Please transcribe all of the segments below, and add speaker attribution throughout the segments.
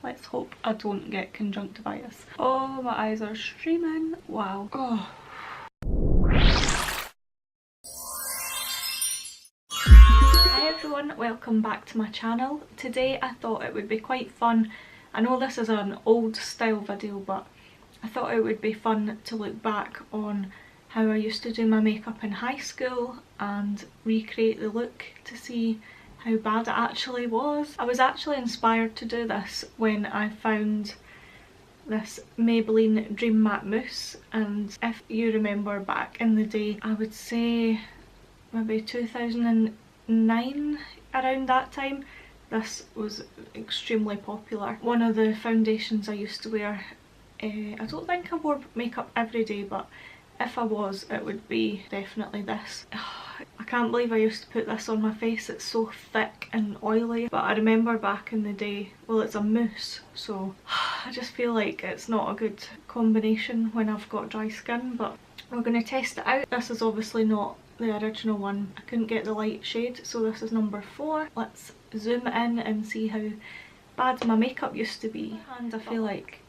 Speaker 1: Let's hope I don't get conjunctivitis. Oh, my eyes are streaming. Wow. Oh. Hi everyone, welcome back to my channel. Today I thought it would be quite fun. I know this is an old style video, but I thought it would be fun to look back on how I used to do my makeup in high school and recreate the look to see how bad it actually was. I was actually inspired to do this when I found this Maybelline Dream Matte Mousse, and if you remember back in the day, I would say maybe 2009, around that time, this was extremely popular. One of the foundations I used to wear. I don't think I wore makeup every day, but if I was, it would be definitely this. I can't believe I used to put this on my face. It's so thick and oily. But I remember back in the day, well, it's a mousse, so I just feel like it's not a good combination when I've got dry skin, but we're going to test it out. This is obviously not the original one. I couldn't get the light shade, so this is number 4. Let's zoom in and see how bad my makeup used to be. And I feel like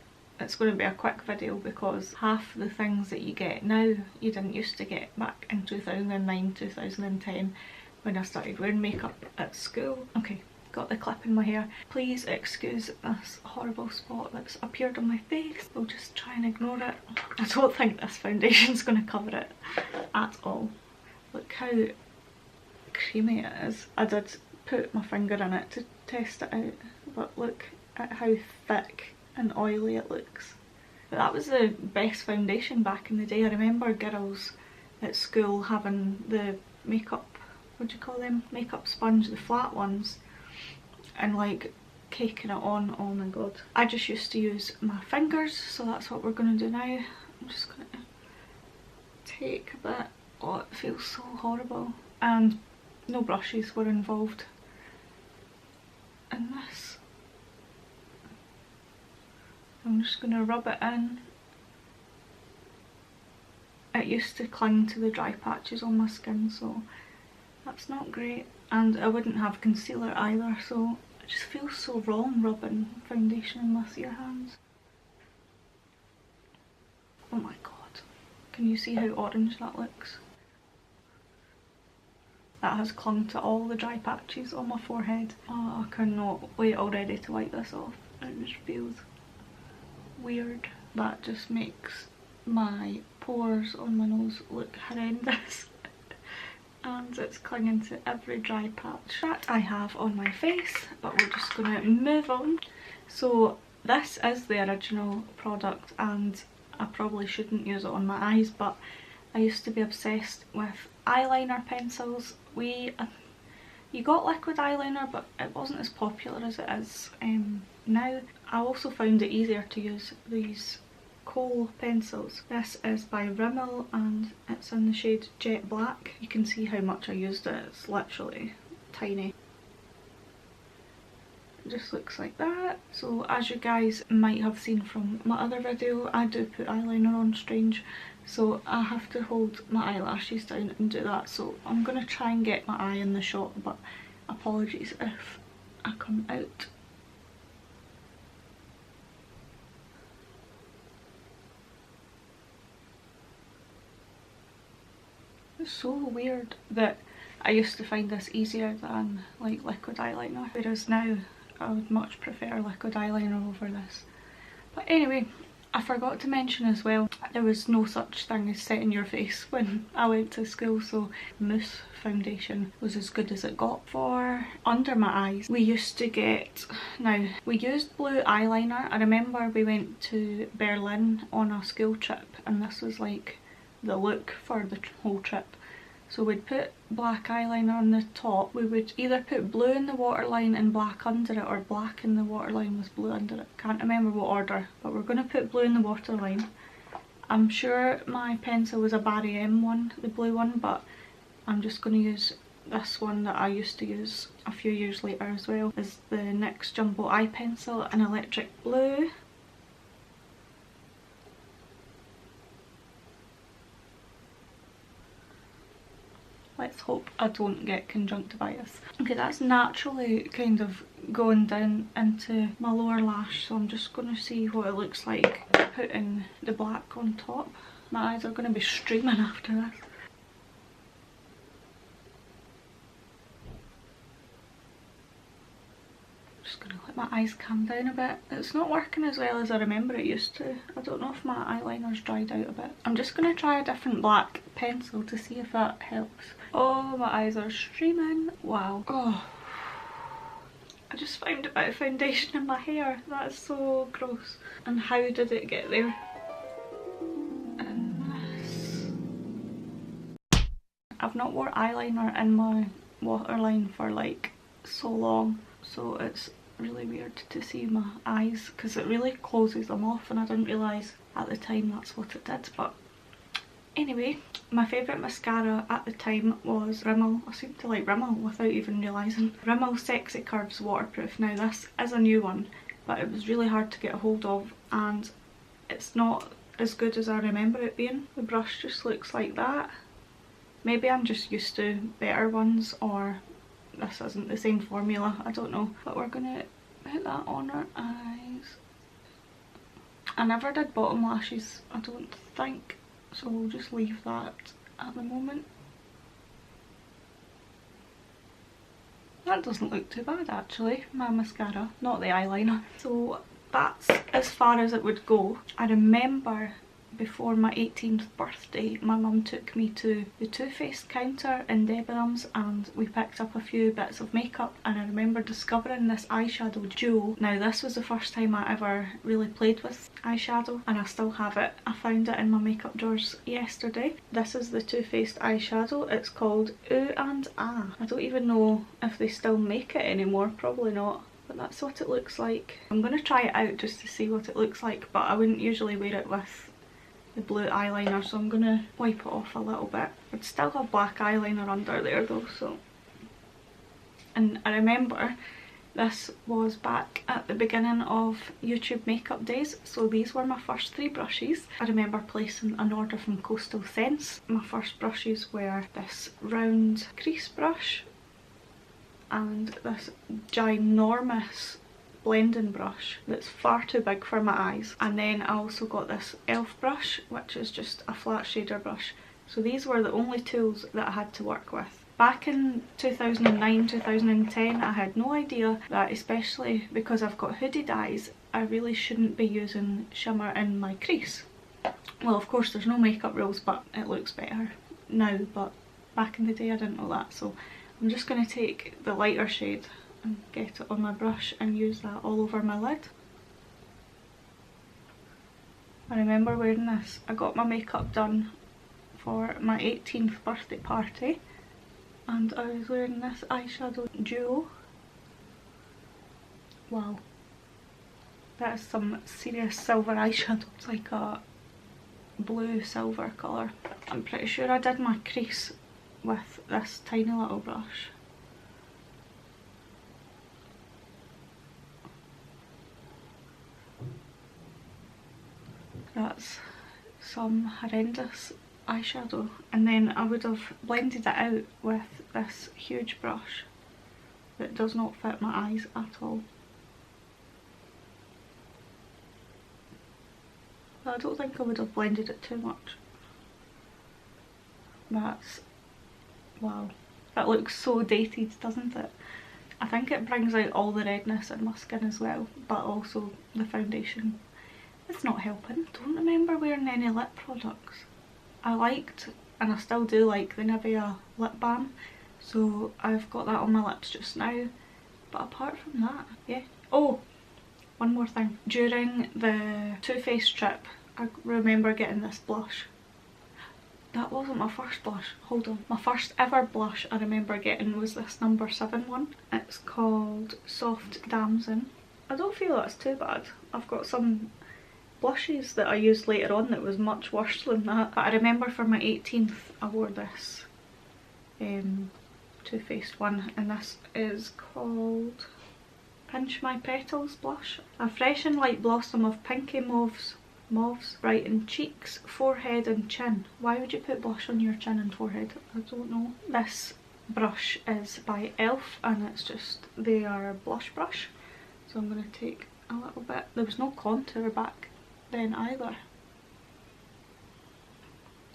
Speaker 1: it's going to be a quick video because half the things that you get now you didn't used to get back in 2009, 2010 when I started wearing makeup at school. Okay, got the clip in my hair. Please excuse this horrible spot that's appeared on my face. We'll just try and ignore it. I don't think this foundation's going to cover it at all. Look how creamy it is. I did put my finger in it to test it out, but look at how thick and oily it looks. But that was the best foundation back in the day. I remember girls at school having the makeup, what do you call them? Makeup sponge, the flat ones, and like caking it on. Oh my god. I just used to use my fingers, so that's what we're going to do now. I'm just going to take a bit. Oh, it feels so horrible. And no brushes were involved in this. I'm just going to rub it in. It used to cling to the dry patches on my skin, so that's not great. And I wouldn't have concealer either, so it just feels so wrong rubbing foundation in with your hands. Oh my god. Can you see how orange that looks? That has clung to all the dry patches on my forehead. Oh, I cannot wait already to wipe this off. It just feels weird. That just makes my pores on my nose look horrendous. And it's clinging to every dry patch that I have on my face, but we're just going to move on. So this is the original product, and I probably shouldn't use it on my eyes, but I used to be obsessed with eyeliner pencils. You got liquid eyeliner, but it wasn't as popular as it is now. I also found it easier to use these kohl pencils. This is by Rimmel and it's in the shade Jet Black. You can see how much I used it. It's literally tiny. It just looks like that. So as you guys might have seen from my other video, I do put eyeliner on strange, so I have to hold my eyelashes down and do that. So I'm going to try and get my eye in the shot, but apologies if I come out. It's so weird that I used to find this easier than like liquid eyeliner, whereas now I would much prefer liquid eyeliner over this. But anyway, I forgot to mention as well, there was no such thing as set in your face when I went to school, so mousse foundation was as good as it got. For under my eyes, we used to get, now we used blue eyeliner. I remember we went to Berlin on a school trip and this was like the look for the whole trip. So we'd put black eyeliner on the top. We would either put blue in the waterline and black under it, or black in the waterline with blue under it. Can't remember what order, but we're going to put blue in the waterline. I'm sure my pencil was a Barry M one, the blue one, but I'm just going to use this one that I used to use a few years later as well. Is the NYX Jumbo Eye Pencil in Electric Blue. Let's hope I don't get conjunctivitis. Okay, that's naturally kind of going down into my lower lash, so I'm just going to see what it looks like putting the black on top. My eyes are going to be streaming after this. Just going to let my eyes calm down a bit. It's not working as well as I remember it used to. I don't know if my eyeliner's dried out a bit. I'm just going to try a different black pencil to see if that helps. Oh, my eyes are streaming. Wow. Oh. I just found a bit of foundation in my hair. That is so gross. And how did it get there? And this. I've not wore eyeliner in my waterline for like so long, so it's really weird to see my eyes because it really closes them off, and I didn't realise at the time that's what it did. But anyway, my favourite mascara at the time was Rimmel. I seem to like Rimmel without even realising. Rimmel Sexy Curves Waterproof. Now this is a new one, but it was really hard to get a hold of, and it's not as good as I remember it being. The brush just looks like that. Maybe I'm just used to better ones, or this isn't the same formula, I don't know. But we're gonna put that on our eyes. I never did bottom lashes, I don't think, so we'll just leave that at the moment. That doesn't look too bad actually, my mascara, not the eyeliner. So that's as far as it would go. I remember before my 18th birthday, my mum took me to the Too Faced counter in Debenhams and we picked up a few bits of makeup, and I remember discovering this eyeshadow duo. Now this was the first time I ever really played with eyeshadow, and I still have it. I found it in my makeup drawers yesterday. This is the Too Faced eyeshadow. It's called Ooh and Ah. I don't even know if they still make it anymore, probably not. But that's what it looks like. I'm going to try it out just to see what it looks like, but I wouldn't usually wear it with the blue eyeliner, so I'm going to wipe it off a little bit. I'd still have black eyeliner under there though, so. And I remember this was back at the beginning of YouTube makeup days, so these were my first 3 brushes. I remember placing an order from Coastal Scents. My first brushes were this round crease brush and this ginormous blending brush that's far too big for my eyes, and then I also got this e.l.f. brush, which is just a flat shader brush. So these were the only tools that I had to work with. Back in 2009, 2010, I had no idea that, especially because I've got hooded eyes, I really shouldn't be using shimmer in my crease. Well, of course there's no makeup rules, but it looks better now, but back in the day I didn't know that. So I'm just going to take the lighter shade and get it on my brush and use that all over my lid. I remember wearing this. I got my makeup done for my 18th birthday party and I was wearing this eyeshadow duo. Wow, that is some serious silver eyeshadow. It's like a blue silver colour. I'm pretty sure I did my crease with this tiny little brush. That's some horrendous eyeshadow, and then I would have blended it out with this huge brush that does not fit my eyes at all. But I don't think I would have blended it too much. That's, wow, that looks so dated, doesn't it? I think it brings out all the redness in my skin as well, but also the foundation. It's not helping. Don't remember wearing any lip products. I liked, and I still do like, the Nivea lip balm, so I've got that on my lips just now. But apart from that, yeah. Oh, one more thing. During the Too Faced trip, I remember getting this blush. That wasn't my first blush, hold on. My first ever blush I remember getting was this number 7 one. It's called Soft Damson. I don't feel that's too bad. I've got some blushes that I used later on that was much worse than that. But I remember for my 18th I wore this Too Faced one, and this is called Pinch My Petals blush. A fresh and light blossom of pinky mauves brighten cheeks, forehead and chin. Why would you put blush on your chin and forehead? I don't know. This brush is by Elf, and it's just their blush brush. So I'm going to take a little bit. There was no contour back then either.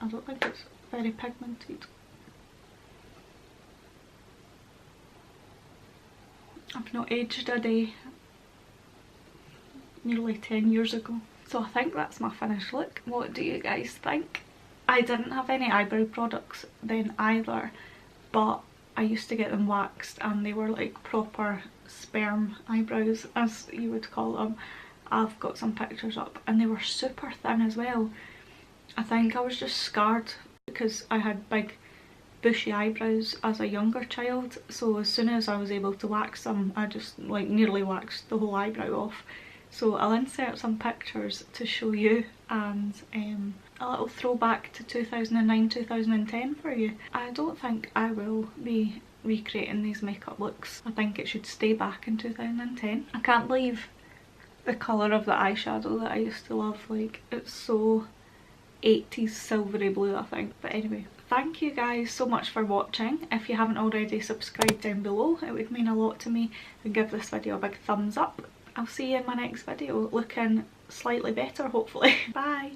Speaker 1: I don't think it's very pigmented. I've not aged a day. Nearly 10 years ago. So I think that's my finished look. What do you guys think? I didn't have any eyebrow products then either, but I used to get them waxed and they were like proper sperm eyebrows, as you would call them. I've got some pictures up and they were super thin as well. I think I was just scarred because I had big bushy eyebrows as a younger child, so as soon as I was able to wax them, I just like nearly waxed the whole eyebrow off. So I'll insert some pictures to show you, and a little throwback to 2009-2010 for you. I don't think I will be recreating these makeup looks. I think it should stay back in 2010. I can't believe the colour of the eyeshadow that I used to love. Like, it's so 80s silvery blue, I think. But anyway, thank you guys so much for watching. If you haven't already, subscribe down below. It would mean a lot to me, and give this video a big thumbs up. I'll see you in my next video, looking slightly better hopefully. Bye!